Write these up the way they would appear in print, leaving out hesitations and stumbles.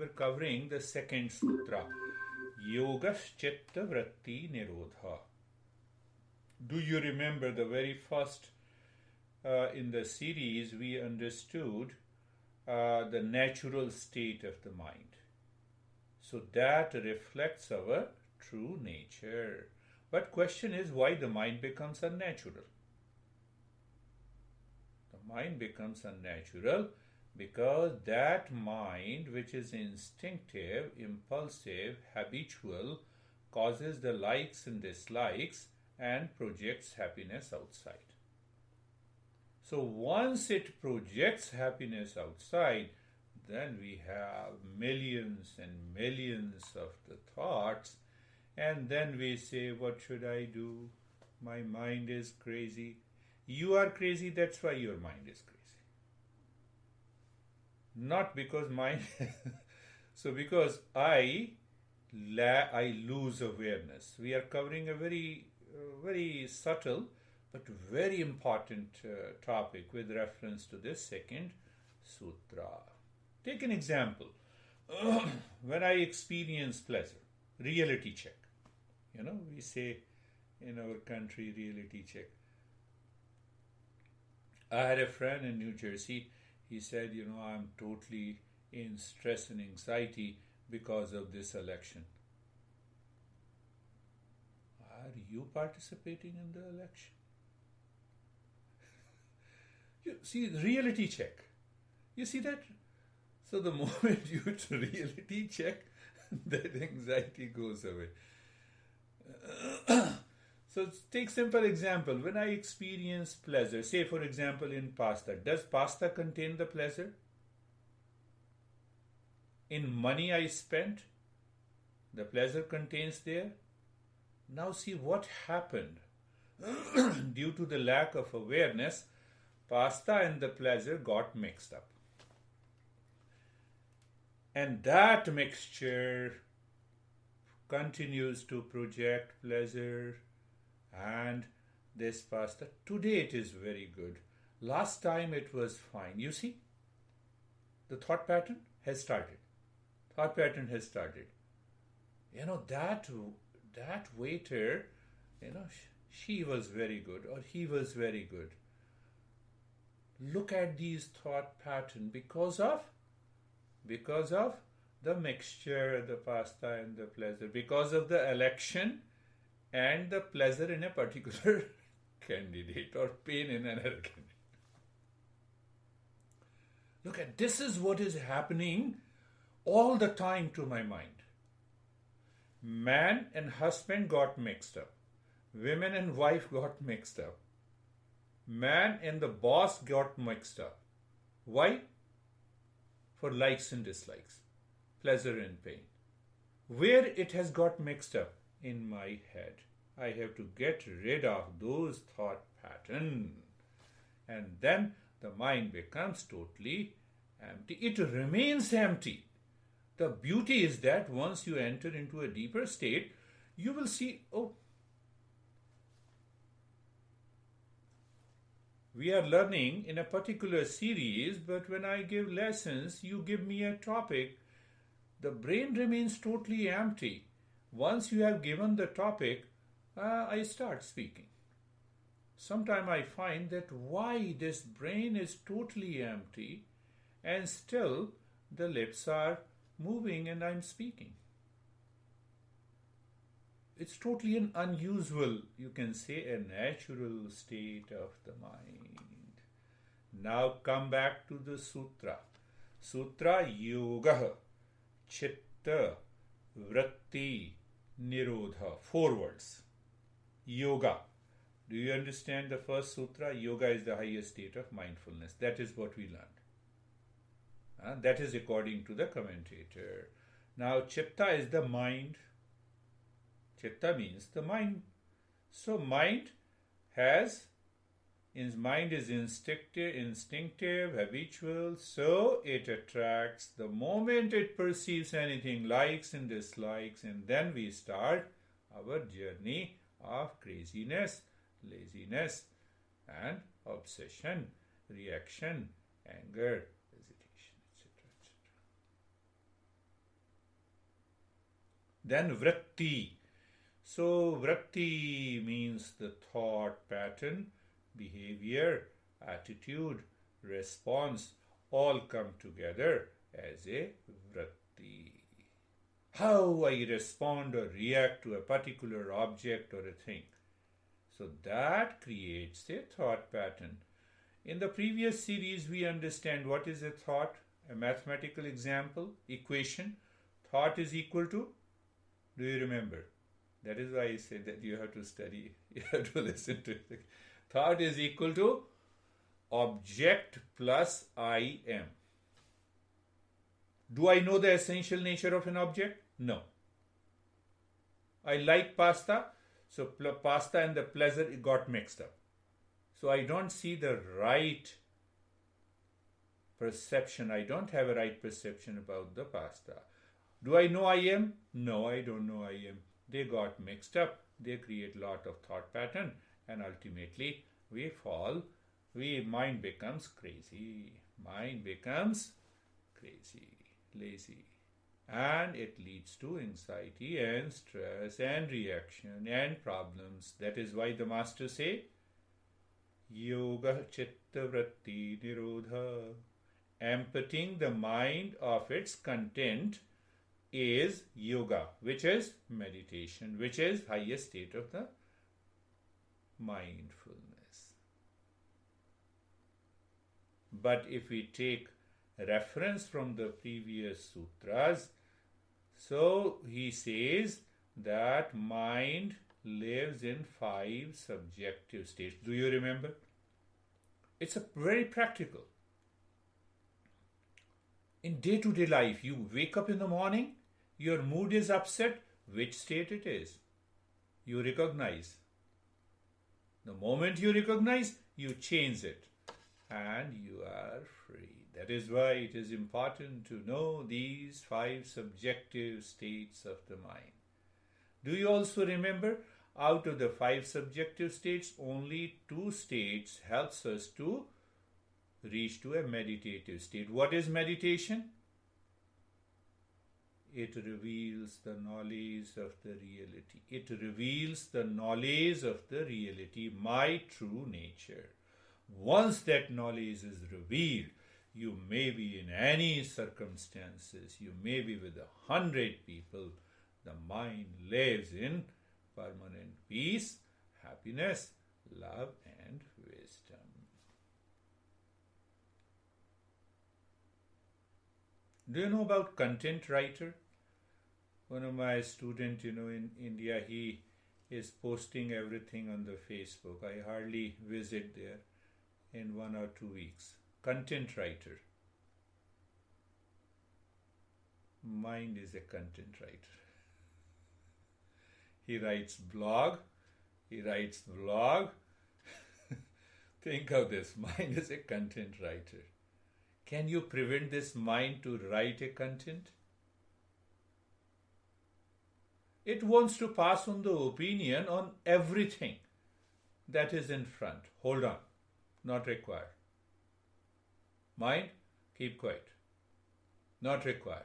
were covering the second sutra, Yoga Chitta Vritti Nirodha. Do you remember the very first in the series we understood the natural state of the mind? So that reflects our true nature. But question is why the mind becomes unnatural? The mind becomes unnatural because that mind, which is instinctive, impulsive, habitual, causes the likes and dislikes and projects happiness outside. So once it projects happiness outside, then we have millions and millions of the thoughts, and then we say, what should I do? My mind is crazy. You are crazy, that's why your mind is crazy. Not because mine. So because I lose awareness. We are covering a very subtle but very important topic with reference to this second sutra. Take an example. When I experience pleasure, reality check. We say in our country, reality check. I had a friend in New Jersey. He said, I'm totally in stress and anxiety because of this election. Are you participating in the election? You see, reality check. You see that? So the moment you reality check, that anxiety goes away. So take simple example. When I experience pleasure, say for example in pasta, does pasta contain the pleasure? In money I spent, the pleasure contains there. Now see what happened. Due to the lack of awareness, pasta and the pleasure got mixed up. And that mixture continues to project pleasure and this pasta. Today it is very good. Last time it was fine. You see, the thought pattern has started. That waiter, she was very good or he was very good. Look at these thought pattern because of the mixture, the pasta and the pleasure, because of the election and the pleasure in a particular candidate or pain in another candidate. Look at this is what is happening all the time to my mind. Man and husband got mixed up. Women and wife got mixed up. Man and the boss got mixed up. Why? For likes and dislikes, pleasure and pain. Where it has got mixed up? In my head. I have to get rid of those thought patterns. And then the mind becomes totally empty. It remains empty. The beauty is that once you enter into a deeper state, you will see, we are learning in a particular series, but when I give lessons, you give me a topic. The brain remains totally empty. Once you have given the topic, I start speaking. Sometimes I find that why this brain is totally empty and still the lips are moving and I'm speaking. It's totally an unusual, you can say a natural state of the mind. Now come back to the sutra. Sutra Yoga Chitta Vritti Nirodha. 4 words. Yoga. Do you understand the first sutra? Yoga is the highest state of mindfulness. That is what we learned. That is according to the commentator. Now Chitta is the mind. Chitta means the mind. So mind is instinctive, habitual, so it attracts. The moment it perceives anything, likes and dislikes, and then we start our journey of craziness, laziness, and obsession, reaction, anger, hesitation, etc. Then vritti. So vritti means the thought pattern, behavior, attitude, response, all come together as a vritti. How I respond or react to a particular object or a thing. So that creates a thought pattern. In the previous series, we understand what is a thought, a mathematical example, equation. Thought is equal to, do you remember? That is why I say that you have to study, you have to listen to it. Thought is equal to object plus I am. Do I know the essential nature of an object? No. I like pasta, so pasta and the pleasure it got mixed up. So I don't see the right perception. I don't have a right perception about the pasta. Do I know I am? No, I don't know I am. They got mixed up. They create a lot of thought pattern, and ultimately we fall. Mind becomes crazy. Mind becomes crazy, lazy. And it leads to anxiety and stress and reaction and problems. That is why the masters say, Yoga Chitta Vritti Nirodha. Emptying the mind of its content is yoga, which is meditation, which is highest state of the mindfulness. But if we take reference from the previous sutras, so he says that mind lives in 5 subjective states. Do you remember? It's a very practical. In day-to-day life, you wake up in the morning, your mood is upset, which state it is? You recognize. The moment you recognize, you change it, and you are free. That is why it is important to know these 5 subjective states of the mind. Do you also remember, out of the 5 subjective states, only 2 states helps us to reach to a meditative state. What is meditation? It reveals the knowledge of the reality. It reveals the knowledge of the reality, my true nature. Once that knowledge is revealed, you may be in any circumstances, you may be with 100 people, the mind lives in permanent peace, happiness, love, and wisdom. Do you know about content writer? One of my students, in India, he is posting everything on the Facebook. I hardly visit there in 1 or 2 weeks. Content writer. Mind is a content writer. He writes blog. He writes vlog. Think of this. Mind is a content writer. Can you prevent this mind to write a content? It wants to pass on the opinion on everything that is in front. Hold on. Not required. Mind, keep quiet. Not required.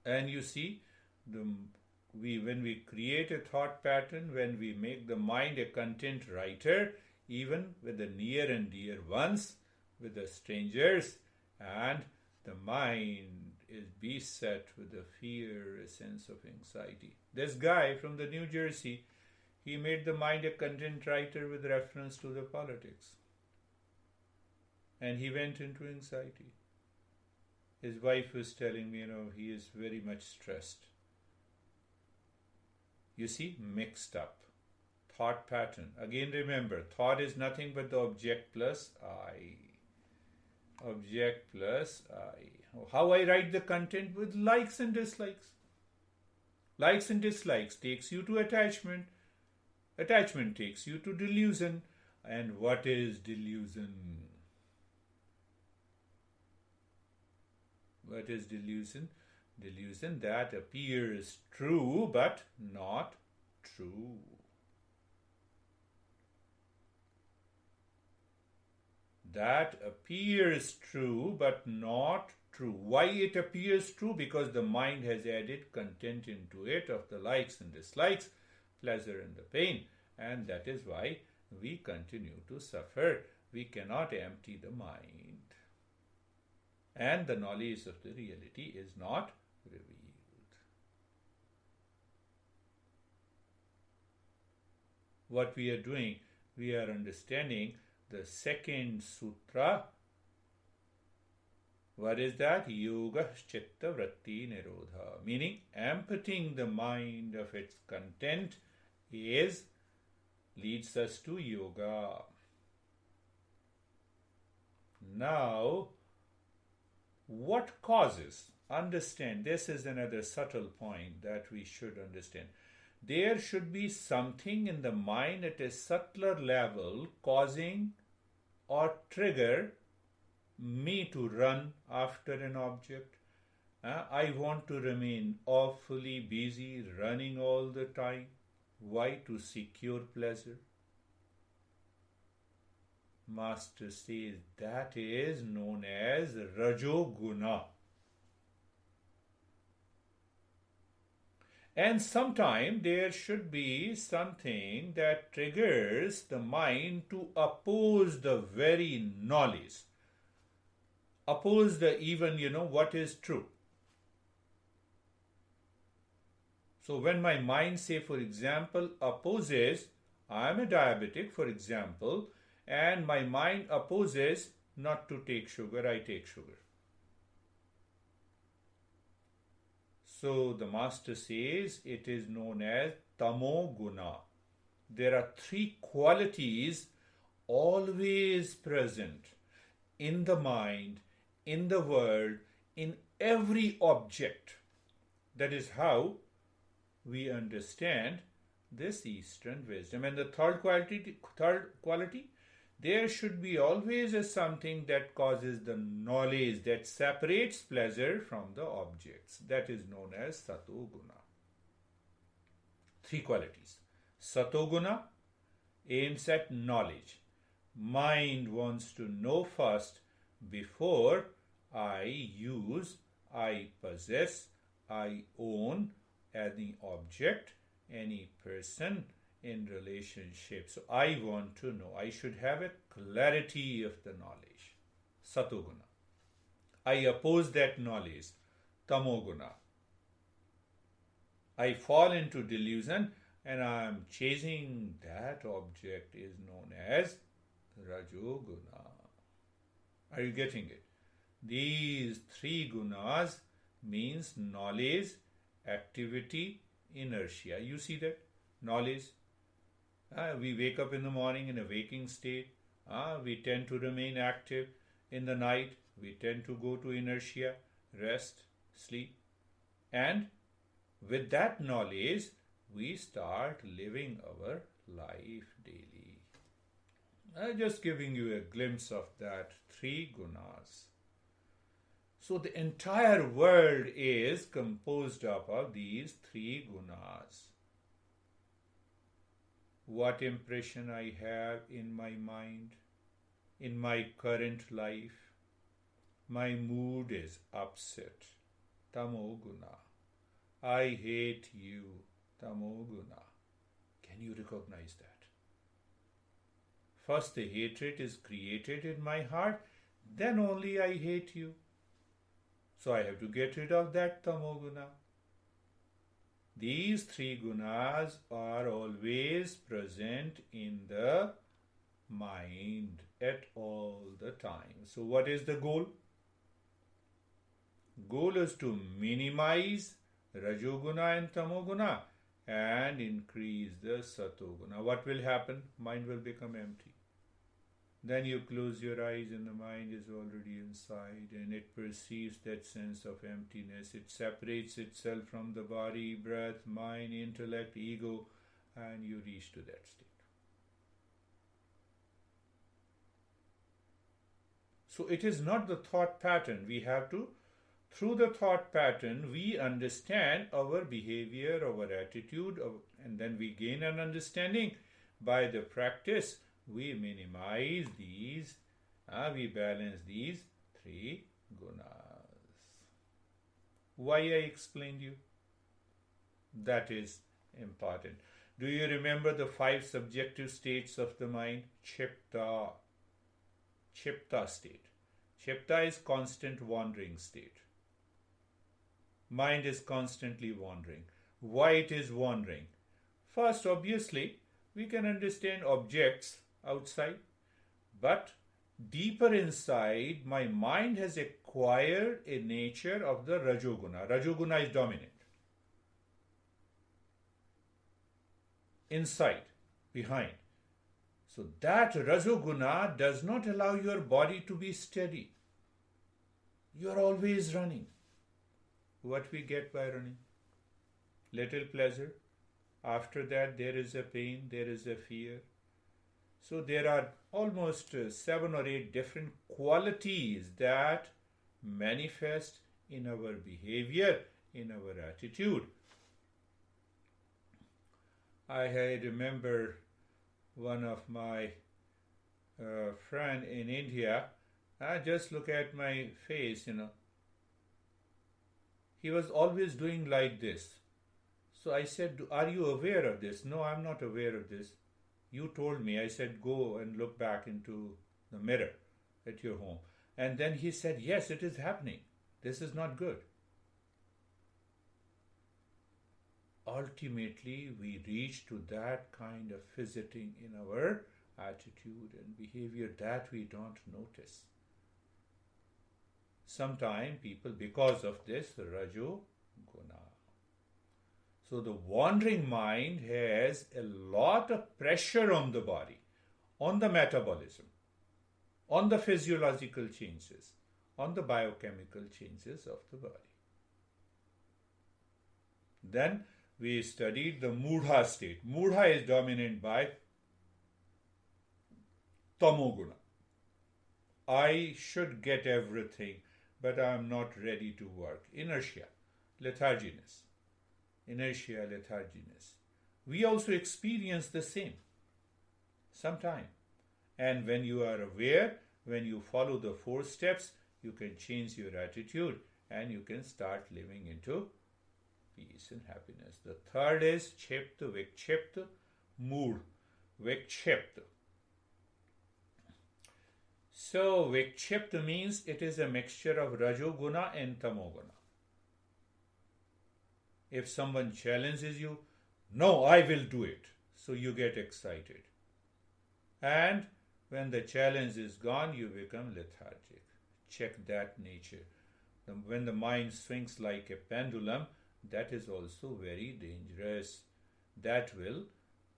And you see, when we create a thought pattern, when we make the mind a content writer, even with the near and dear ones, with the strangers, and the mind is beset with a fear, a sense of anxiety. This guy from the New Jersey, he made the mind a content writer with reference to the politics. And he went into anxiety. His wife was telling me, he is very much stressed. You see, mixed up. Thought pattern. Again, remember, thought is nothing but the object plus I. Object plus I. How I write the content? With likes and dislikes. Likes and dislikes takes you to attachment. Attachment takes you to delusion. And what is delusion? What is delusion? Delusion that appears true but not true. That appears true but not true. Why it appears true? Because the mind has added content into it of the likes and dislikes, pleasure and the pain, and that is why we continue to suffer. We cannot empty the mind, and the knowledge of the reality is not revealed. What we are doing, we are understanding the second sutra. What is that? Yoga Chitta Vritti Nirodha. Meaning, emptying the mind of its content leads us to yoga. Now, what causes? Understand, this is another subtle point that we should understand. There should be something in the mind at a subtler level causing or trigger me to run after an object. I want to remain awfully busy running all the time. Why? To secure pleasure. Master says that is known as Rajoguna. And sometime there should be something that triggers the mind to oppose the very knowledge. Oppose the even, what is true. So when my mind, say for example, opposes, I am a diabetic, for example, and my mind opposes not to take sugar, I take sugar. So the master says it is known as tamo guna. There are three qualities always present in the mind, in the world, in every object. That is how we understand this Eastern wisdom. And the third quality, there should be always a something that causes the knowledge that separates pleasure from the objects. That is known as satoguna. Three qualities. Satoguna aims at knowledge. Mind wants to know first before I use, I possess, I own any object, any person in relationship. So I want to know. I should have a clarity of the knowledge. Satoguna. I oppose that knowledge. Tamoguna. I fall into delusion and I am chasing that object is known as Rajoguna. Are you getting it? These three gunas means knowledge, activity, inertia. You see that? Knowledge. We wake up in the morning in a waking state. We tend to remain active. In the night, we tend to go to inertia, rest, sleep. And with that knowledge, we start living our life daily. Just giving you a glimpse of that three gunas. So the entire world is composed up of these three gunas. What impression I have in my mind, in my current life, my mood is upset, tamoguna. I hate you, tamoguna. Can you recognize that? First the hatred is created in my heart, then only I hate you. So I have to get rid of that tamoguna. These three gunas are always present in the mind at all the time. So what is the goal? Goal is to minimize Rajoguna and Tamoguna and increase the Satoguna. What will happen? Mind will become empty. Then you close your eyes and the mind is already inside and it perceives that sense of emptiness. It separates itself from the body, breath, mind, intellect, ego, and you reach to that state. So it is not the thought pattern. We have to, through the thought pattern, we understand our behavior, our attitude, and then we gain an understanding. By the practice, we minimize these, we balance these three gunas. Why I explained you? That is important. Do you remember the 5 subjective states of the mind? Chipta. Chipta state. Chipta is constant wandering state. Mind is constantly wandering. Why it is wandering? First, obviously, we can understand objects outside, but deeper inside, my mind has acquired a nature of the Rajoguna. Rajoguna is dominant. Inside, behind. So that Rajoguna does not allow your body to be steady. You are always running. What we get by running? Little pleasure. After that, there is a pain, there is a fear. So there are almost 7 or 8 different qualities that manifest in our behavior, in our attitude. I remember one of my friend in India. I just look at my face, He was always doing like this. So I said, are you aware of this? No, I'm not aware of this. You told me. I said, go and look back into the mirror at your home. And then he said, yes, it is happening. This is not good. Ultimately, we reach to that kind of visiting in our attitude and behavior that we don't notice. Sometimes people, because of this, Rajo Guna. So the wandering mind has a lot of pressure on the body, on the metabolism, on the physiological changes, on the biochemical changes of the body. Then we studied the Mudha state. Mudha is dominant by Tamoguna. I should get everything, but I am not ready to work. Inertia, letharginess. Inertia, letharginess. We also experience the same sometime. And when you are aware, when you follow the 4 steps, you can change your attitude and you can start living into peace and happiness. The third is Chipta, Vikchipta, Mood. Vikchipta. So Vikchipta means it is a mixture of Rajoguna and Tamoguna. If someone challenges you, no, I will do it. So you get excited. And when the challenge is gone, you become lethargic. Check that nature. When the mind swings like a pendulum, that is also very dangerous. That will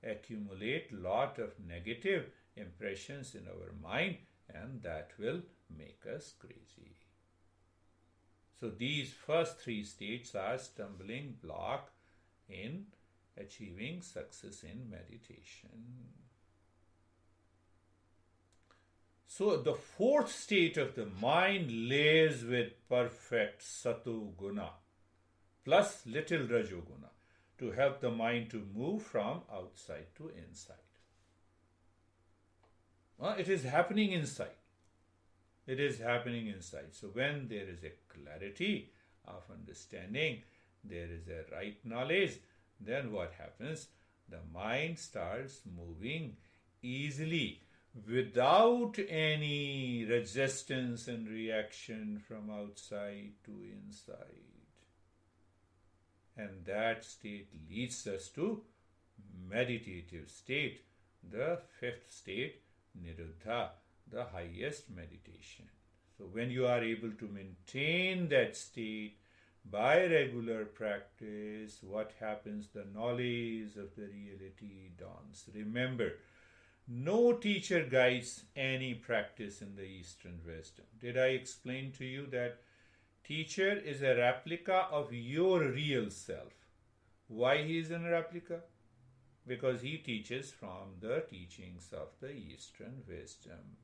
accumulate lot of negative impressions in our mind, and that will make us crazy. So these first 3 states are stumbling block in achieving success in meditation. So the 4th state of the mind lays with perfect Sato Guna plus little Rajoguna to help the mind to move from outside to inside. It is happening inside. It is happening inside. So when there is a clarity of understanding, there is a right knowledge, then what happens? The mind starts moving easily without any resistance and reaction from outside to inside. And that state leads us to meditative state, the 5th state, Niruddha, the highest meditation. So when you are able to maintain that state by regular practice, what happens? The knowledge of the reality dawns. Remember, no teacher guides any practice in the Eastern wisdom. Did I explain to you that teacher is a replica of your real self? Why he is a replica? Because he teaches from the teachings of the Eastern wisdom.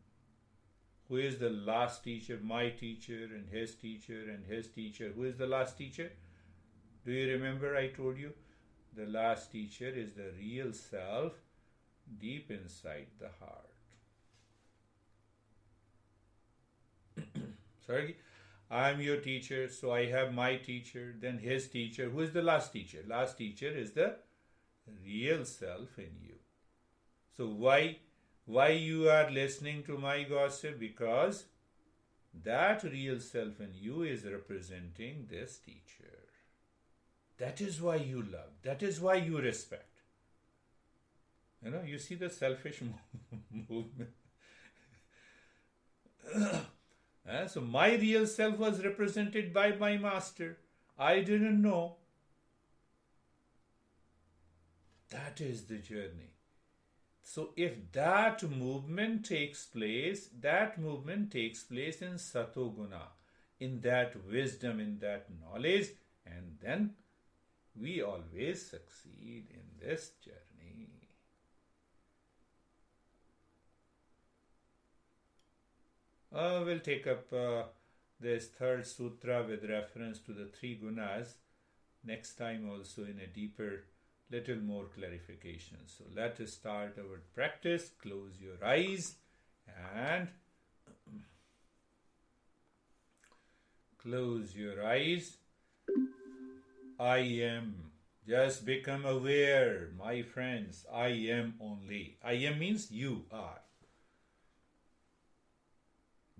Who is the last teacher? My teacher and his teacher and his teacher. Who is the last teacher? Do you remember I told you? The last teacher is the real self deep inside the heart. Sorry, I am your teacher, so I have my teacher, then his teacher. Who is the last teacher? Last teacher is the real self in you. So why you are listening to my gossip? Because that real self in you is representing this teacher. That is why you love. That is why you respect. You see the selfish movement. So my real self was represented by my master. I didn't know. That is the journey. So if that movement takes place in Satoguna, in that wisdom, in that knowledge, and then we always succeed in this journey. We'll take up this third sutra with reference to the three gunas next time, also in a deeper, little more clarification. So let us start our practice. Close your eyes and close your eyes. I am. Just become aware, my friends. I am only. I am means you are.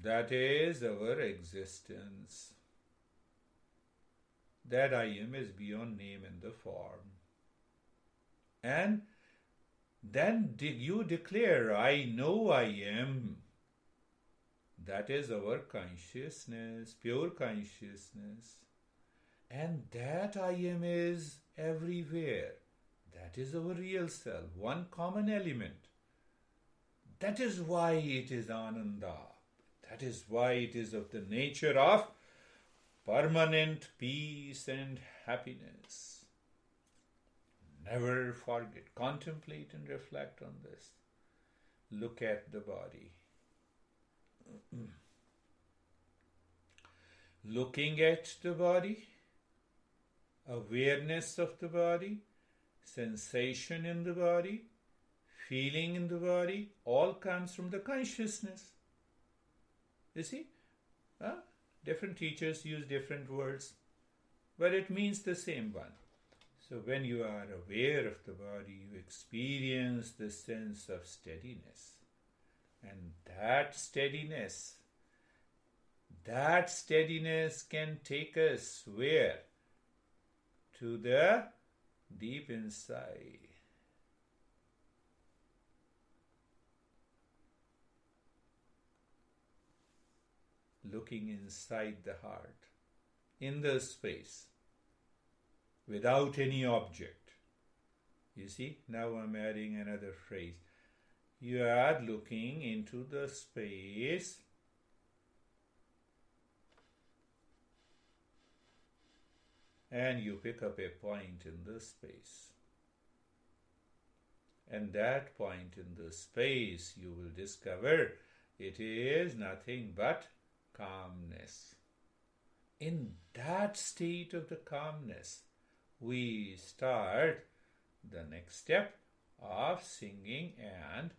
That is our existence. That I am is beyond name and the form. And then you declare, I know I am. That is our consciousness, pure consciousness. And that I am is everywhere. That is our real self, one common element. That is why it is Ananda. That is why it is of the nature of permanent peace and happiness. Never forget. Contemplate and reflect on this. Look at the body. Looking at the body, awareness of the body, sensation in the body, feeling in the body, all comes from the consciousness. You see? Different teachers use different words, but it means the same one. So when you are aware of the body, you experience the sense of steadiness. And that steadiness can take us where? To the deep inside. Looking inside the heart, in the space, without any object. You see, now I'm adding another phrase. You are looking into the space and you pick up a point in the space. And that point in the space, you will discover it is nothing but calmness. In that state of the calmness, we start the next step of singing and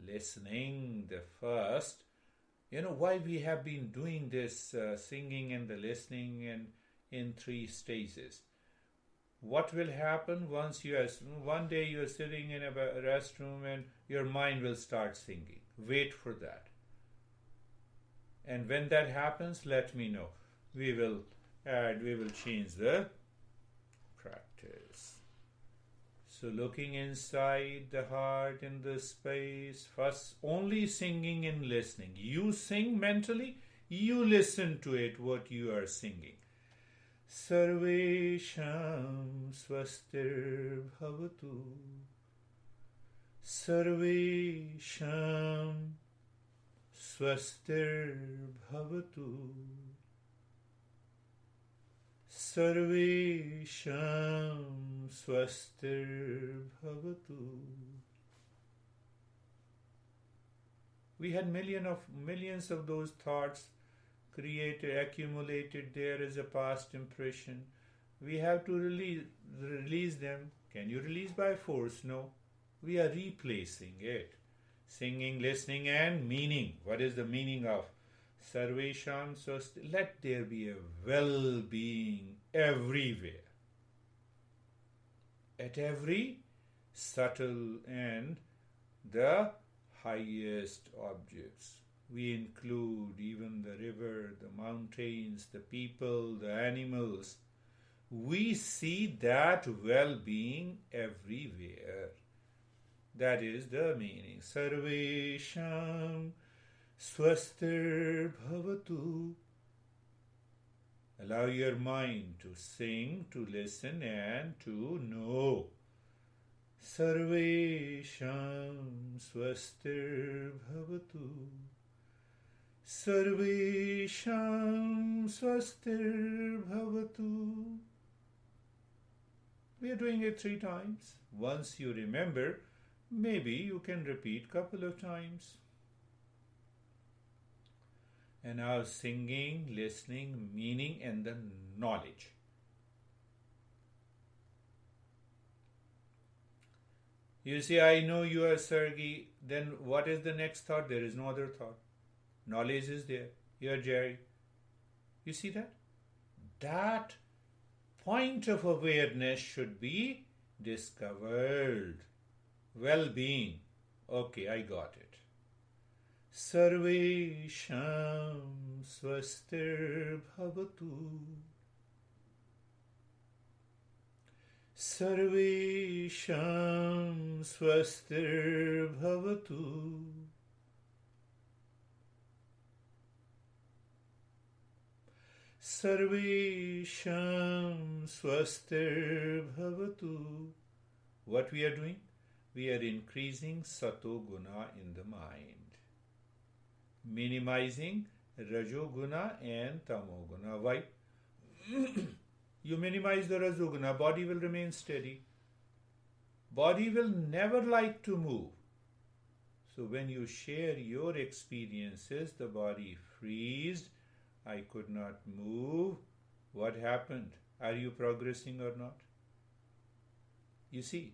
listening. The first, why we have been doing this singing and the listening and in 3 stages. What will happen once one day you are sitting in a restroom and your mind will start singing. Wait for that. And when that happens, let me know. We will change the practice. So looking inside the heart in the space, first only singing and listening. You sing mentally, you listen to it, what you are singing. Sarvesham swastir bhavatu. Sarvesham swastir bhavatu. Sarvesham swastir bhavatu. We had millions of those thoughts created, accumulated there as a past impression. We have to release them. Can you release by force? No. We are replacing it. Singing, listening, and meaning. What is the meaning of Sarvesham swasti. Let there be a well-being everywhere. At every subtle and the highest objects. We include even the river, the mountains, the people, the animals. We see that well-being everywhere. That is the meaning. Sarvesham swastir bhavatu. Allow your mind to sing, to listen, and to know. Sarvesham swastir bhavatu. Sarvesham swastir bhavatu. We are doing it 3 times. Once you remember, maybe you can repeat couple of times. And now singing, listening, meaning, and the knowledge. You say, I know you are Sergey. Then what is the next thought? There is no other thought. Knowledge is there. You are Jerry. You see that? That point of awareness should be discovered. Well-being. Okay, I got it. Sarvesham swastir bhavatu. Sarvesham swastir bhavatu. Sarvesham swastir bhavatu. What we are doing? We are increasing sato guna in the mind. Minimizing rajoguna and tamoguna. Why? You minimize the rajoguna, body will remain steady. Body will never like to move. So when you share your experiences, the body freezed. I could not move. What happened? Are you progressing or not? You see,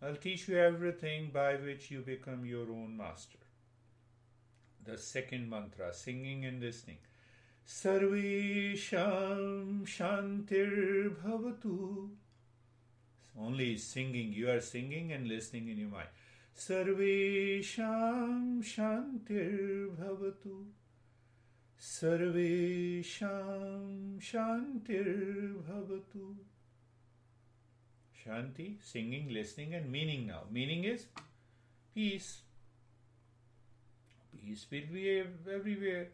I'll teach you everything by which you become your own master. The second mantra, singing and listening. Sarvesham shantir bhavatu. Only singing, you are singing and listening in your mind. Sarvesham shantir bhavatu. Sarvesham shantir bhavatu. Shanti, singing, listening, and meaning now. Meaning is peace. Peace will be everywhere.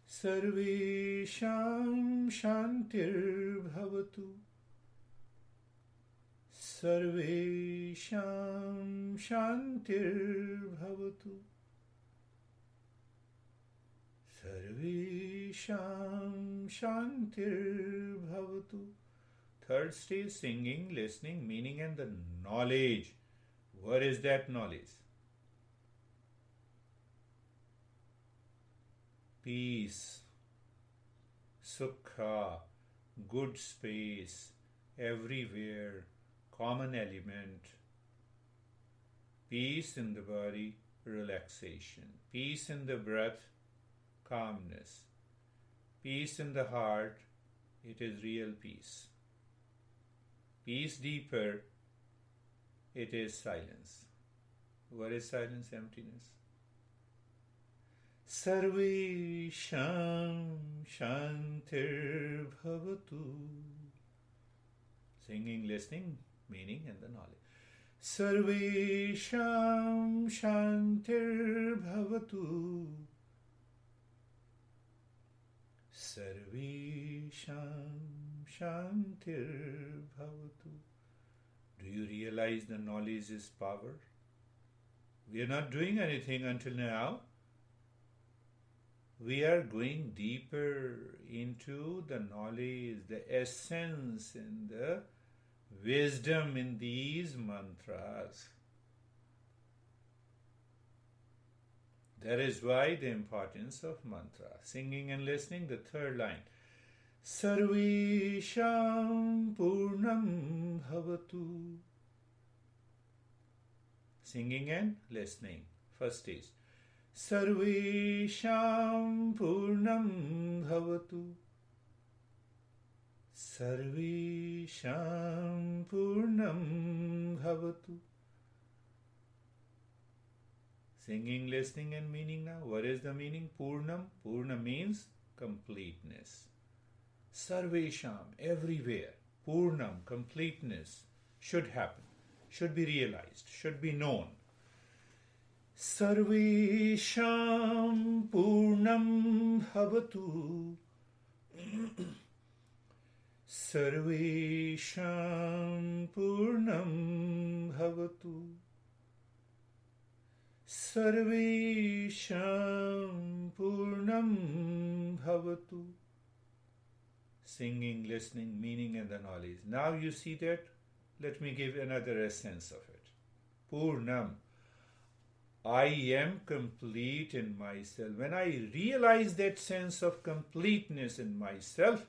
Sarvesham shantir bhavatu. Sarvesham shantir bhavatu. Sarvesham shantir bhavatu. Third stage, singing, listening, meaning, and the knowledge. What is that knowledge? Peace, sukha, good space, everywhere, common element. Peace in the body, relaxation. Peace in the breath, calmness. Peace in the heart, it is real peace. Peace deeper, it is silence. What is silence? Emptiness. Sarvesham shantir bhavatu. Singing, listening, meaning, and the knowledge. Sarvesham shantir bhavatu. Sarvesham shantir bhavatu. Do you realize the knowledge is power? We are not doing anything until now. We are going deeper into the knowledge, the essence and the wisdom in these mantras. That is why the importance of mantra. Singing and listening, the third line. Sarvesham purnam bhavatu. Singing and listening. First stage. Sarvesham Purnam Bhavatu. Sarvesham Purnam Bhavatu. Singing, listening, and meaning now. What is the meaning? Purnam. Purna means completeness. Sarvesham, everywhere. Purnam, completeness, should happen, should be realized, should be known. Sarvesham Purnam Bhavatu. Sarvesham Purnam Bhavatu. Sarvesham Purnam Bhavatu. Singing, listening, meaning, and the knowledge. Now you see that? Let me give another essence of it. Purnam. I am complete in myself. When I realize that sense of completeness in myself,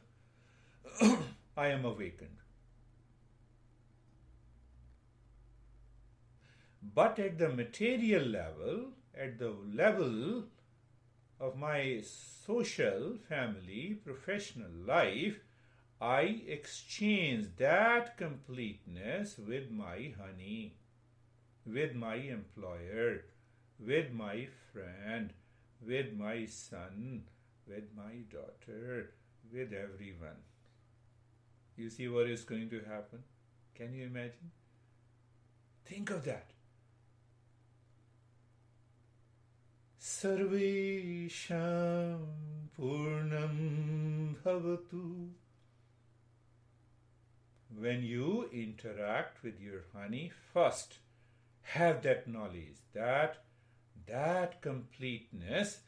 I am awakened. But at the material level, at the level of my social, family, professional life, I exchange that completeness with my honey, with my employer, with my friend, with my son, with my daughter, with everyone. You see what is going to happen? Can you imagine? Think of that. Sarvesham Purnam Bhavatu. When you interact with your honey, first have that knowledge that completeness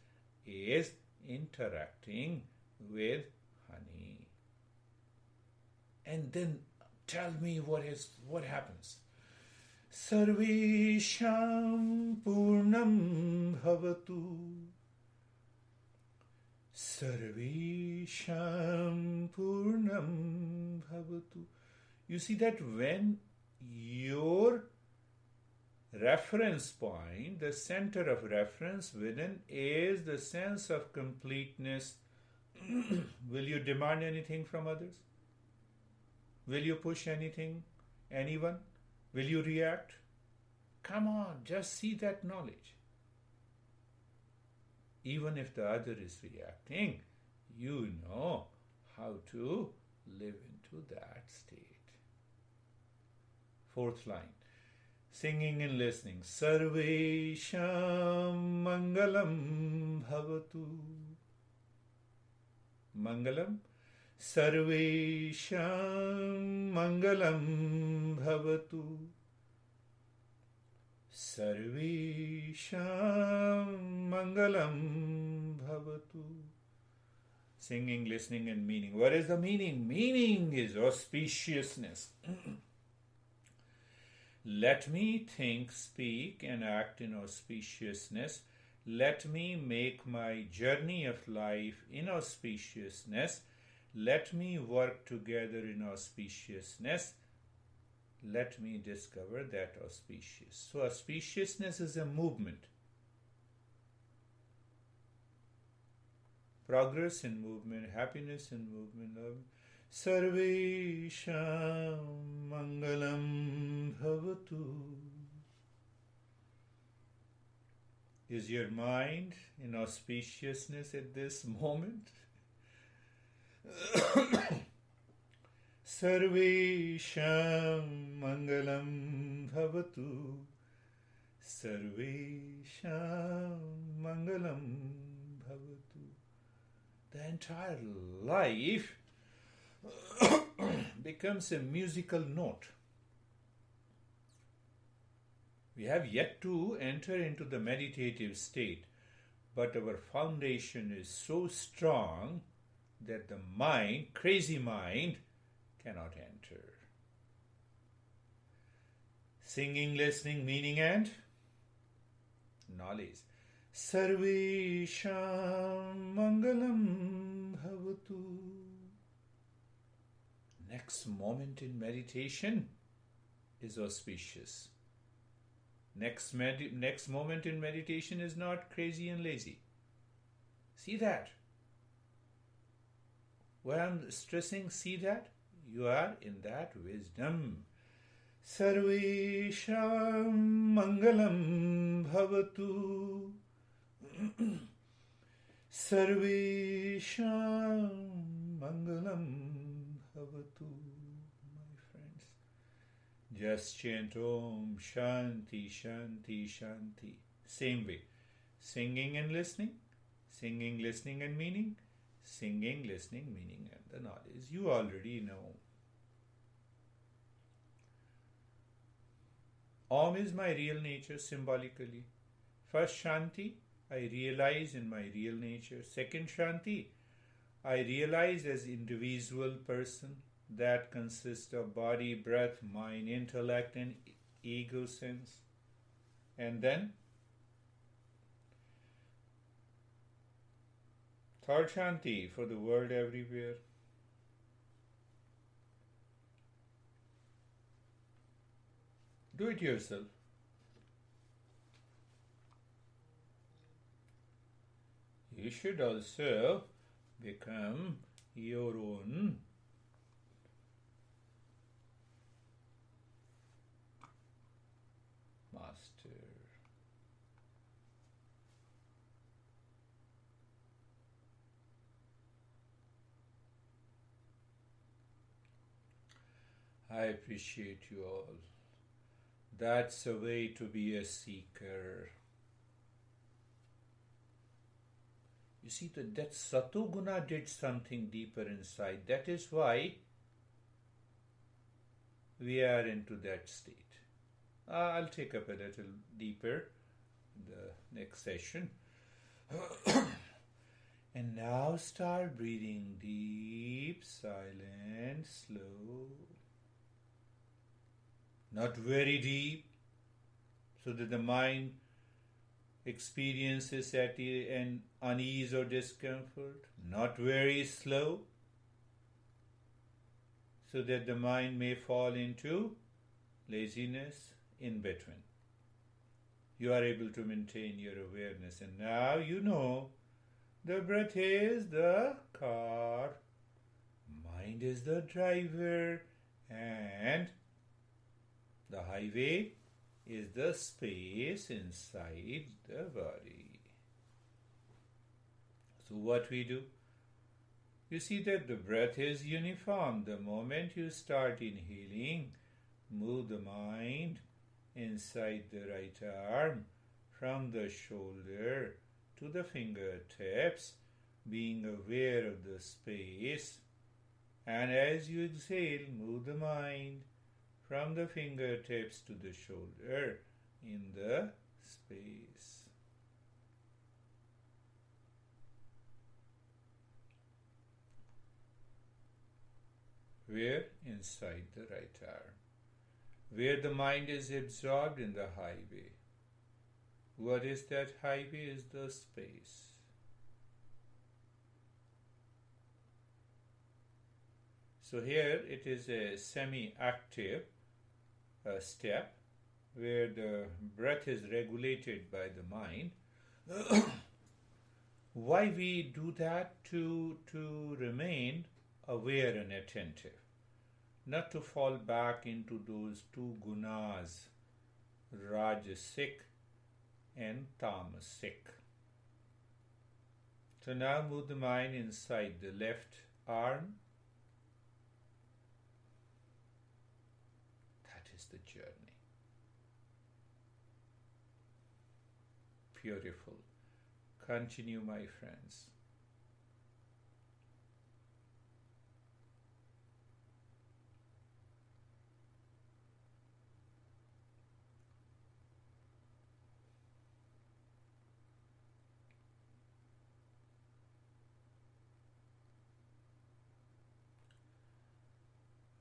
is interacting with honey. And then tell me what happens. Sarvesham Purnam Bhavatu. Sarvesham Purnam Bhavatu. You see that when your reference point, the center of reference within is the sense of completeness, will you demand anything from others? Will you push anything, anyone? Will you react? Come on, just see that knowledge. Even if the other is reacting, you know how to live into that state. Fourth line. Singing and listening. Sarvesham Mangalam Bhavatu. Mangalam. Sarvesham Mangalam Bhavatu. Sarvesham Mangalam Bhavatu. Singing, listening, and meaning. What is the meaning? Meaning is auspiciousness. Let me think, speak, and act in auspiciousness. Let me make my journey of life in auspiciousness. Let me work together in auspiciousness. Let me discover that auspicious. So auspiciousness is a movement. Progress in movement, happiness in movement. Sarvesham Mangalam Bhavatu. Is your mind in auspiciousness at this moment? Sarvesham Mangalam Bhavatu. Sarvesham Mangalam Bhavatu. The entire life becomes a musical note. We have yet to enter into the meditative state, but our foundation is so strong that the mind, crazy mind, cannot enter. Singing, listening, meaning, and knowledge. Sarvesham Mangalam Bhavatu. Next moment in meditation is auspicious. Next moment in meditation is not crazy and lazy. See that? Why I'm stressing, see that? You are in that wisdom. Sarvesham mangalam bhavatu. Sarvesham mangalam bhavatu. My friends, just chant Om Shanti Shanti Shanti. Same way. Singing and listening. Singing, listening and meaning. Singing, listening, meaning and the knowledge. You already know. Om is my real nature symbolically. First Shanti, I realize in my real nature. Second Shanti, I realize as individual person that consists of body, breath, mind, intellect and ego sense. And then third Shanti for the world everywhere. Do it yourself. You should also become your own master. I appreciate you all. That's a way to be a seeker. You see that Satoguna did something deeper inside. That is why we are into that state. I'll take up a little deeper in the next session. And now start breathing deep, silent, slow. Not very deep, so that the mind experiences an unease or discomfort. Not very slow, so that the mind may fall into laziness in between. You are able to maintain your awareness, and now you know the breath is the car, mind is the driver, and the highway is the space inside the body. So what we do? You see that the breath is uniform. The moment you start inhaling, move the mind inside the right arm from the shoulder to the fingertips, being aware of the space. And as you exhale, move the mind from the fingertips to the shoulder in the space. Where? Inside the right arm. Where the mind is absorbed in the highway. What is that highway? Is the space. So here it is a semi-active step where the breath is regulated by the mind. Why we do that? To remain aware and attentive, not to fall back into those two gunas, rajasic and tamasic. So now move the mind inside the left arm. The journey. Beautiful. Continue, my friends.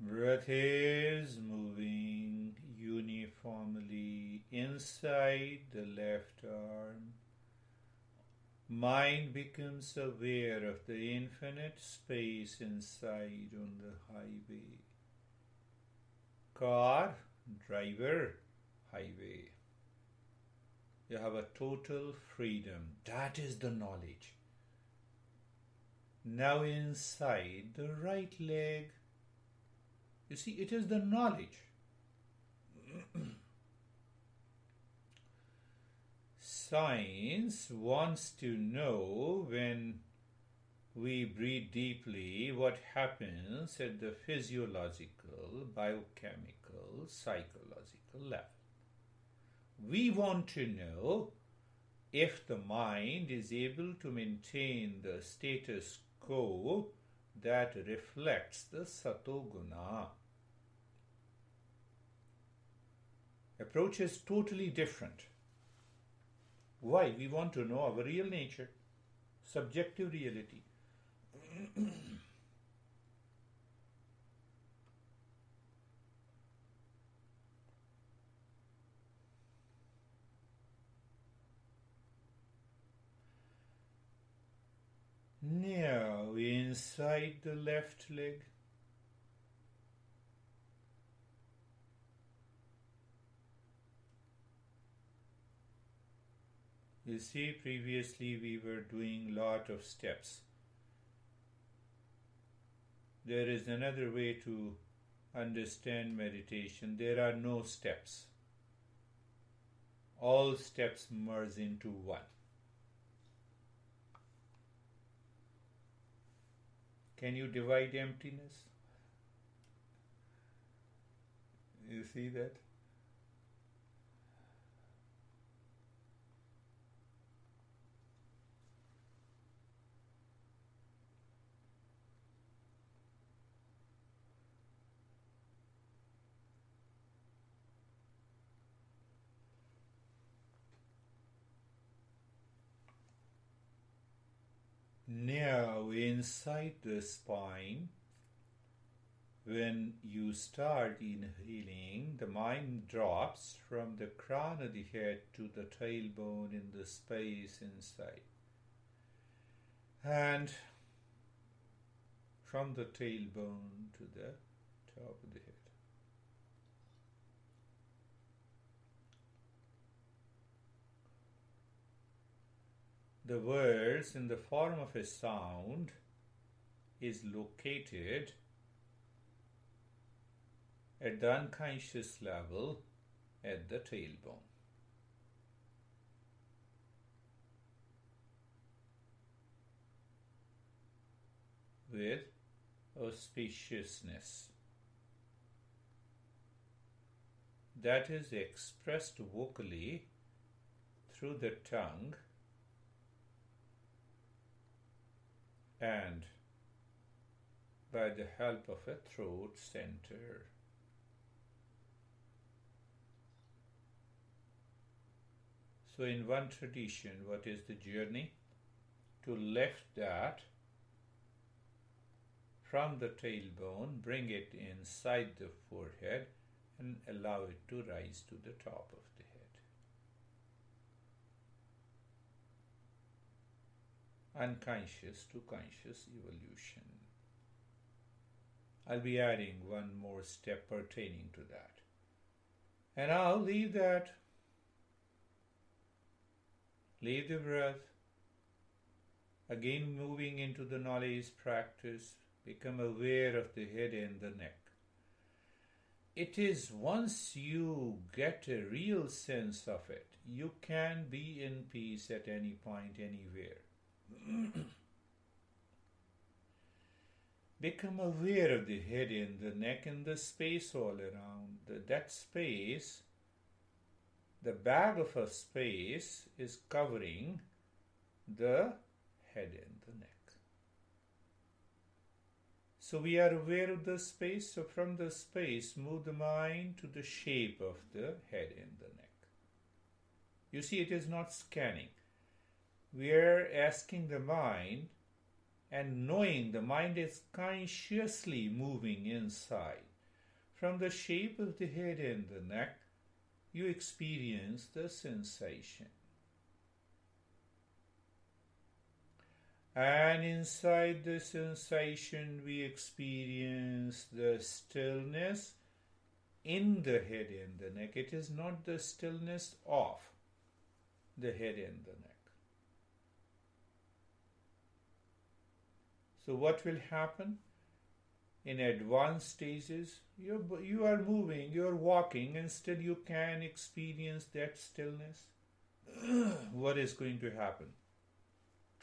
Breath is moving uniformly inside the left arm. Mind becomes aware of the infinite space inside on the highway. Car, driver, highway. You have a total freedom. That is the knowledge. Now inside the right leg, you see, it is the knowledge. Science wants to know when we breathe deeply what happens at the physiological, biochemical, psychological level. We want to know if the mind is able to maintain the status quo that reflects the satoguna. Approach is totally different. Why? We want to know our real nature, subjective reality. Now, inside the left leg, you see, previously we were doing lot of steps. There is another way to understand meditation. There are no steps. All steps merge into one. Can you divide emptiness? You see that? Now, inside the spine, when you start inhaling, the mind drops from the crown of the head to the tailbone in the space inside. And from the tailbone to the top of the head. The words in the form of a sound is located at the unconscious level at the tailbone. With auspiciousness that is expressed vocally through the tongue and by the help of a throat center. So in one tradition, what is the journey? To lift that from the tailbone, bring it inside the forehead and allow it to rise to the top of the head. Unconscious to conscious evolution. I'll be adding one more step pertaining to that. And I'll leave that. Leave the breath. Again, moving into the knowledge practice, become aware of the head and the neck. It is once you get a real sense of it, you can be in peace at any point, anywhere. Become aware of the head and the neck and the space all around. That space, the bag of a space, is covering the head and the neck. So we are aware of the space. So from the space, move the mind to the shape of the head and the neck. You see, it is not scanning. We are asking the mind and knowing the mind is consciously moving inside. From the shape of the head and the neck, you experience the sensation. And inside the sensation, we experience the stillness in the head and the neck. It is not the stillness of. the head and the neck. So what will happen? In advanced stages, you are moving, you are walking, and still you can experience that stillness. What is going to happen?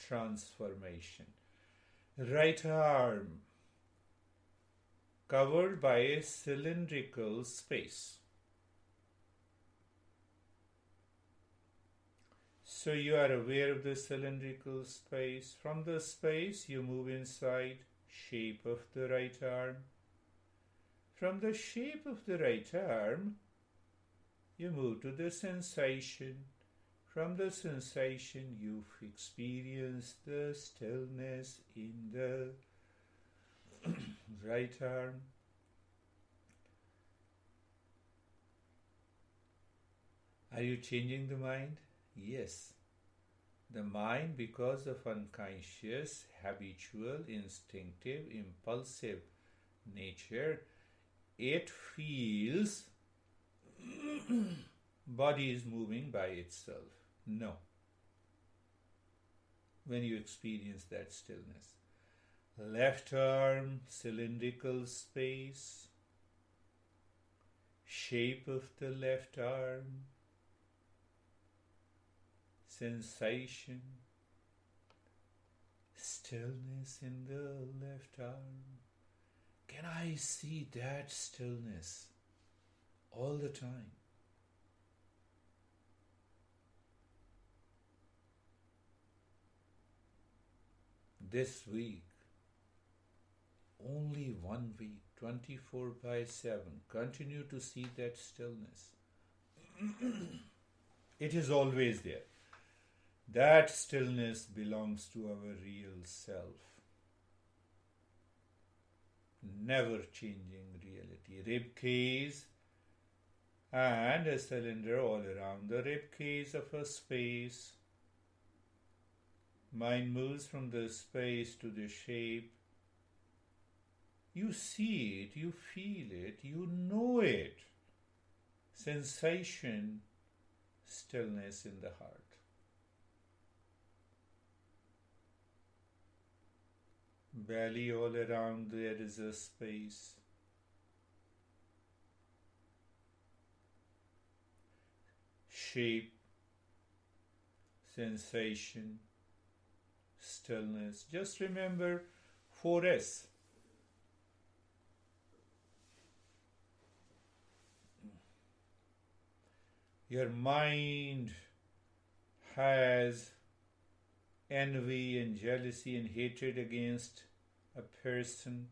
Transformation. Right arm covered by a cylindrical space. So you are aware of the cylindrical space. From the space, you move inside shape of the right arm. From the shape of the right arm, you move to the sensation. From the sensation, you experience the stillness in the right arm. Are you changing the mind? Yes. The mind, because of unconscious, habitual, instinctive, impulsive nature, it feels body is moving by itself. No. When you experience that stillness. Left arm, cylindrical space, shape of the left arm, sensation, stillness in the left arm. Can I see that stillness all the time? This week, only 1 week, 24/7, continue to see that stillness. It is always there. That stillness belongs to our real self. Never changing reality. Rib cage and a cylinder all around the rib cage of a space. Mind moves from the space to the shape. You see it, you feel it, you know it. Sensation, stillness in the heart. Belly all around, there is a space. Shape, sensation, stillness. Just remember 4S. Your mind has envy and jealousy and hatred against a person.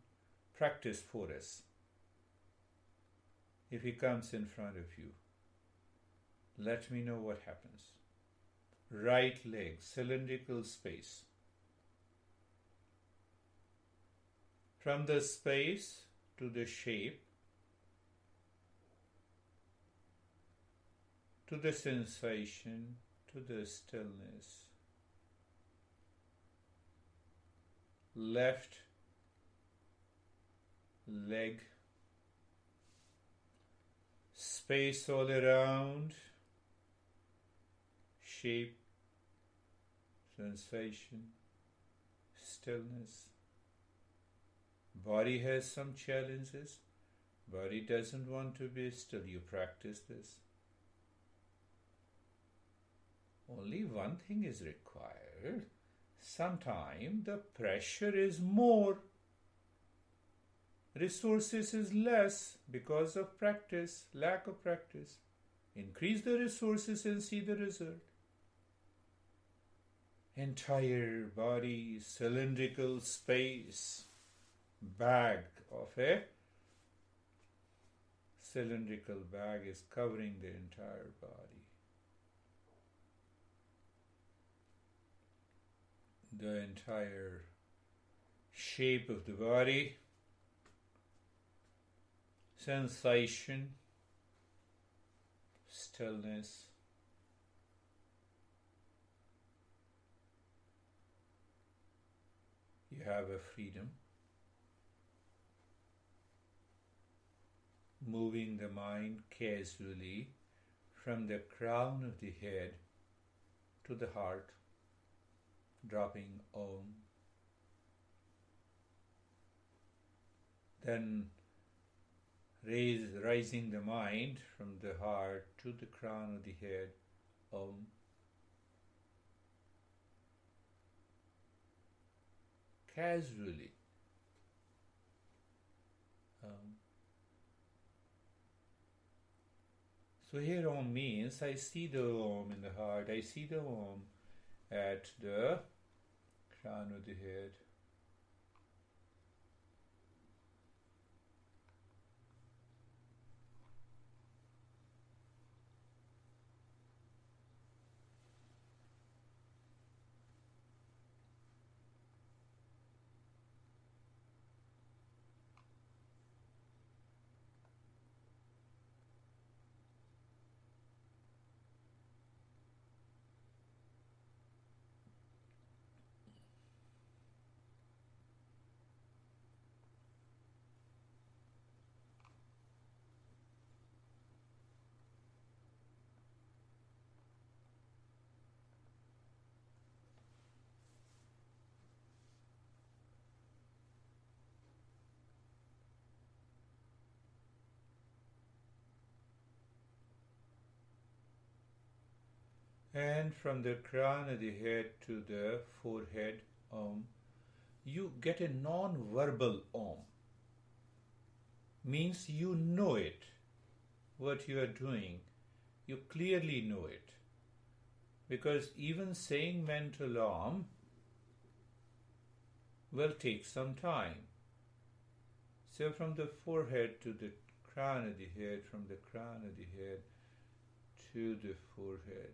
Practice 4S. If he comes in front of you, let me know what happens. Right leg, cylindrical space. From the space to the shape, to the sensation, to the stillness. Left leg, space all around, shape, sensation, stillness. Body has some challenges. Body doesn't want to be still. You practice this. Only one thing is required. Sometimes the pressure is more. Resources is less because of practice, lack of practice. Increase the resources and see the result. Entire body, cylindrical space, bag of a cylindrical bag is covering the entire body. The entire shape of the body, sensation, stillness. You have a freedom. Moving the mind casually from the crown of the head to the heart, dropping Om. Then rising the mind from the heart to the crown of the head, Om. Casually. So here Om means I see the Om in the heart, I see the Om at the crown of the head. And from the crown of the head to the forehead, Om, you get a non-verbal Om. Means you know it, what you are doing. You clearly know it. Because even saying mental Om will take some time. So from the forehead to the crown of the head, from the crown of the head to the forehead.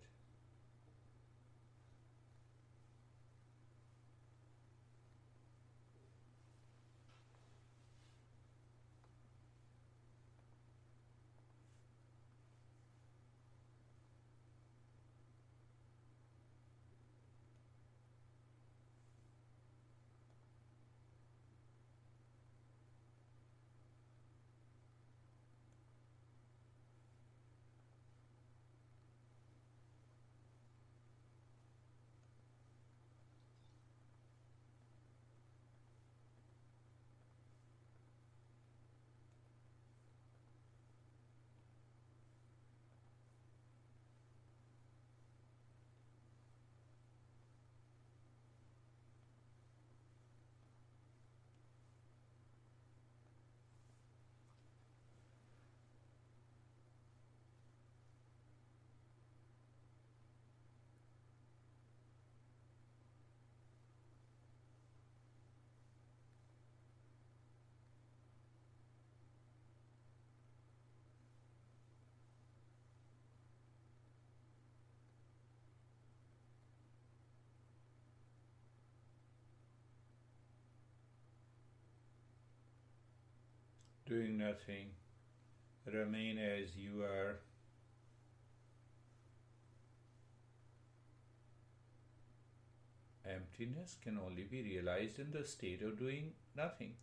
Doing nothing, remain as you are. Emptiness can only be realized in the state of doing nothing.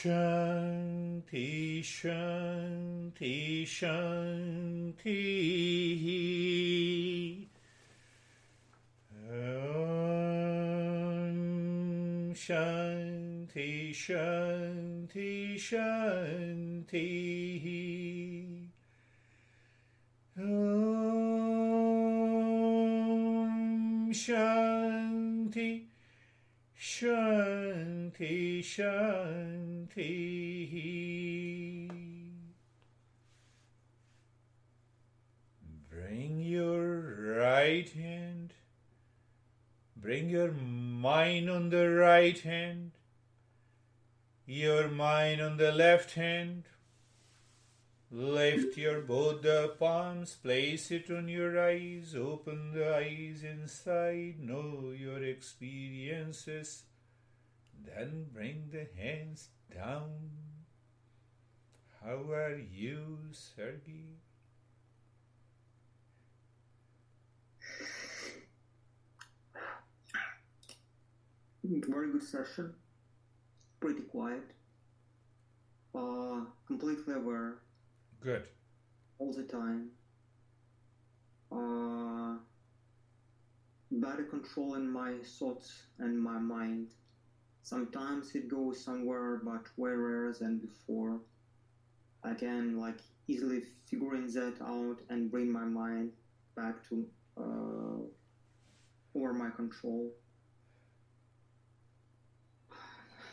Shanti, Shanti, Shanti. Om Shanti, Shanti, Shanti. Om Shanti, Shanti, Shanti. Bring your right hand, bring your mind on the right hand, your mind on the left hand. Lift your both the palms, place it on your eyes, open the eyes inside, know your experiences. Then bring the hands down. How are you, Sergey? Very good session. Pretty quiet. Completely aware. Good. All the time. Better controlling my thoughts and my mind. Sometimes it goes somewhere, but way rarer than before. I can easily figuring that out and bring my mind back to over my control.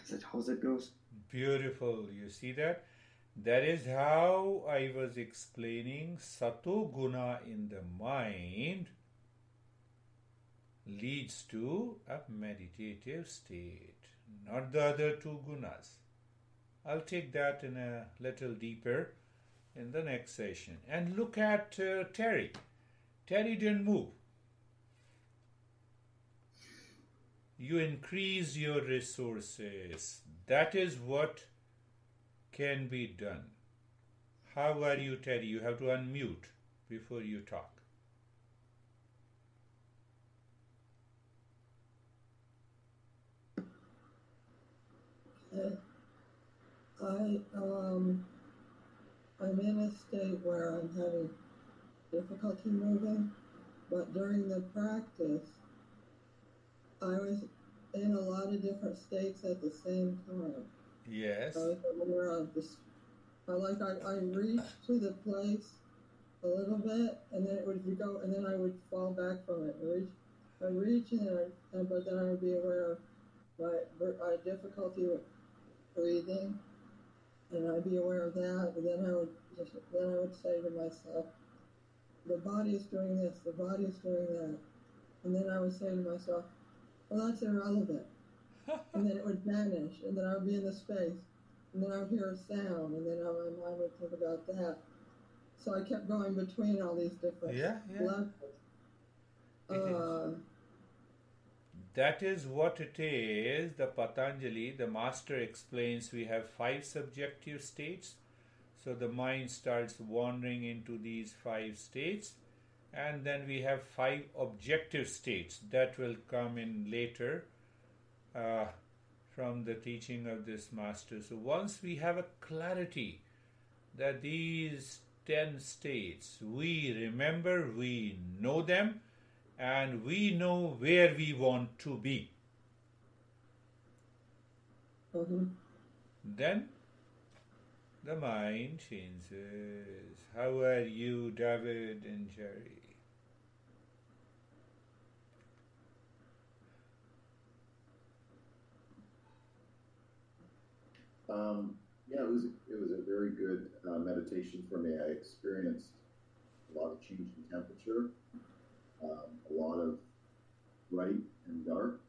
Is that how that goes? Beautiful. You see that? That is how I was explaining Sato Guna in the mind leads to a meditative state, not the other two gunas. I'll take that in a little deeper in the next session. And look at Terry. Terry didn't move. You increase your resources. That is what can be done. How are you, Terry? You have to unmute before you talk. I'm in a state where I'm having difficulty moving, but during the practice, I was in a lot of different states at the same time. Yes. I was aware of this. I reached to the place a little bit, and then it would go, and then I would fall back from it. I reach, but then I would be aware of my difficulty with breathing, and I'd be aware of that. And then I would say to myself, the body's doing this, the body's doing that, and then I would say to myself, well, that's irrelevant. And then it would vanish, and then I would be in the space, and then I would hear a sound, and then my mind would think about that. So I kept going between all these different levels. That is what it is. The Patanjali, the master, explains we have 5 subjective states. So the mind starts wandering into these 5 states. And then we have 5 objective states that will come in later from the teaching of this master. So once we have a clarity that these 10 states, we remember, we know them, and we know where we want to be. Mm-hmm. Then the mind changes. How are you, David and Jerry? It was a very good meditation for me. I experienced a lot of change in temperature, a lot of bright and dark,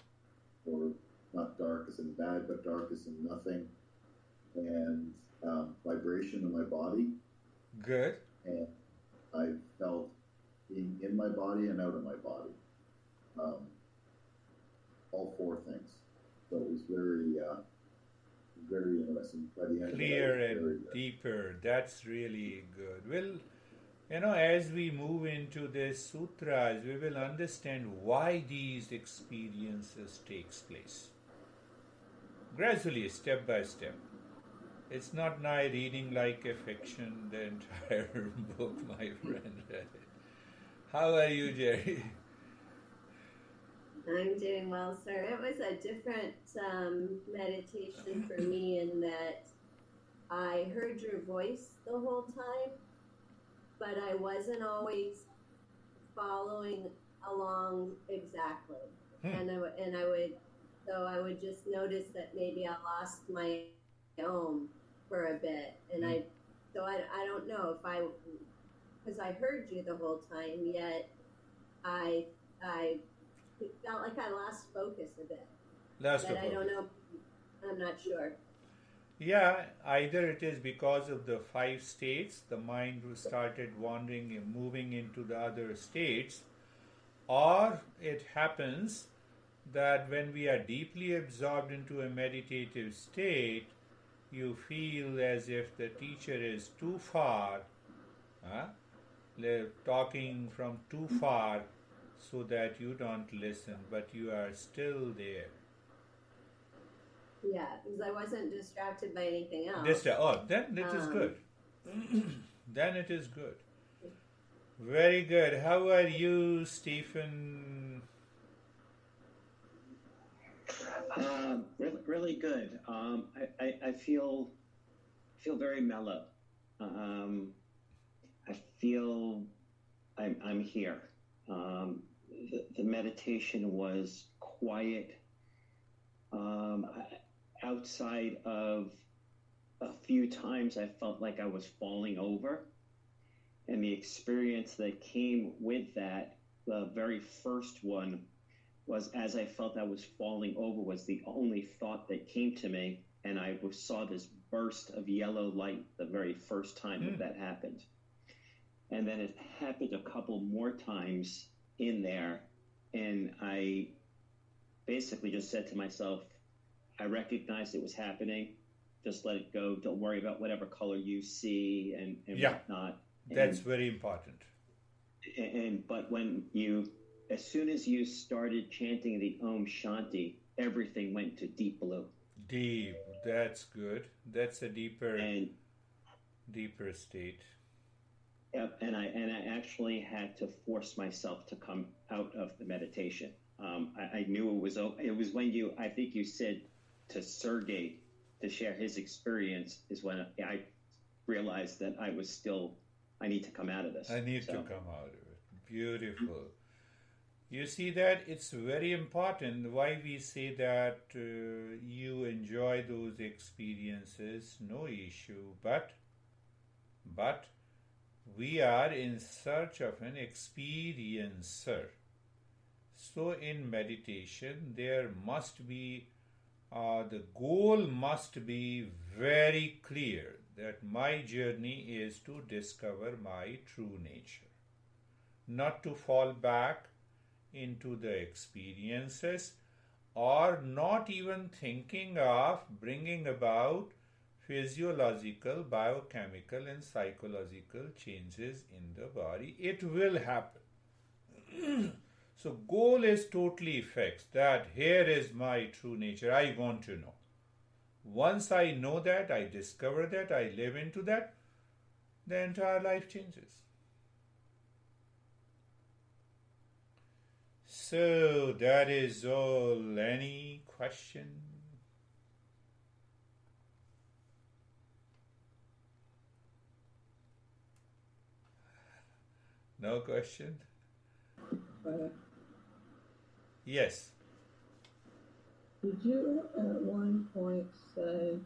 or not dark as in bad, but dark as in nothing, and vibration in my body. Good. And I felt being in my body and out of my body. All 4 things. So it was very interesting. By the end Clear of it, and deeper. That's really good. Well, as we move into the sutras, we will understand why these experiences takes place. Gradually, step by step. It's not now reading like a fiction, the entire book, my friend. How are you, Jerry? I'm doing well, sir. It was a different meditation for me in that I heard your voice the whole time, but I wasn't always following along exactly. And I would just notice that maybe I lost my own for a bit, and I don't know if because I heard you the whole time, yet I felt like I lost focus a bit. I don't know. I'm not sure. Yeah, either it is because of the five states, the mind started wandering and moving into the other states, or it happens that when we are deeply absorbed into a meditative state, you feel as if the teacher is too far, huh? Talking from too far, so that you don't listen, but you are still there. Yeah, because I wasn't distracted by anything else. Then it is good. Then it is good. Very good. How are you, Stephen? Really good. I feel very mellow. I feel I'm here. The meditation was quiet. Outside of a few times, I felt like I was falling over, and the experience that came with that, the very first one, was as I felt I was falling over was the only thought that came to me, and I saw this burst of yellow light the very first time that happened. And then it happened a couple more times in there, and I basically just said to myself, I recognized it was happening, just let it go, don't worry about whatever color you see and whatnot. That's very important. But as soon as you started chanting the Om Shanti, everything went to deep blue. Deep, that's good. That's a deeper state. Yep, and I actually had to force myself to come out of the meditation. I knew it was when I think you said to Sergey to share his experience is when I realized that I need to come out of this. I need to come out of it. Beautiful. You see that it's very important why we say that you enjoy those experiences, no issue, but we are in search of an experiencer. So in meditation, there must be, the goal must be very clear that my journey is to discover my true nature, not to fall back into the experiences or not even thinking of bringing about physiological, biochemical and psychological changes in the body. It will happen. So goal is totally fixed, that here is my true nature, I want to know. Once I know that, I discover that, I live into that, the entire life changes. So that is all. Any question? No question? Yes. Did you at one point say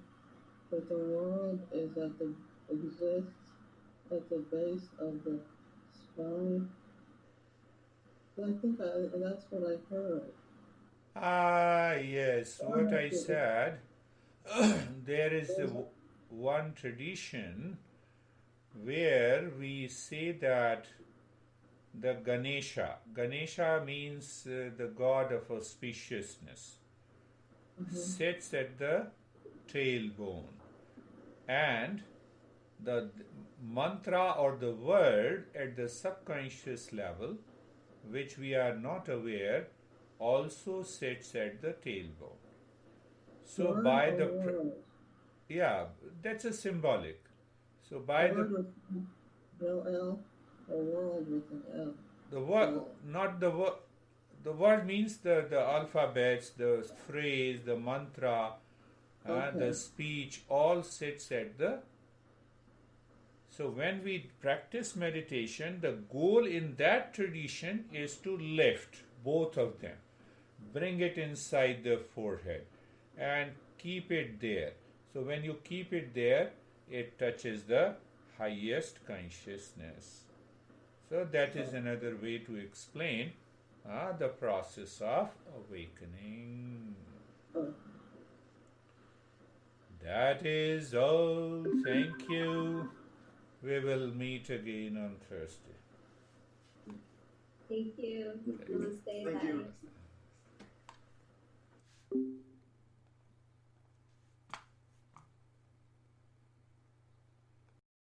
that the world exists at the base of the spine? I think that's what I heard. Yes. What I said, there is one tradition where we say that the Ganesha means the god of auspiciousness, sits at the tailbone, and the mantra or the word at the subconscious level, which we are not aware, also sits at the tailbone. So word by or the world? that's a symbolic. So by Word with no L or world with an L? the word, not the word. The word means the alphabets, the phrase, the mantra, the speech, all sits at the. So when we practice meditation, the goal in that tradition is to lift both of them, bring it inside the forehead, and keep it there. So when you keep it there, it touches the highest consciousness. So that is another way to explain the process of awakening. That is all. Thank you. We will meet again on Thursday. Thank you. Namaste. Thank Bye. you.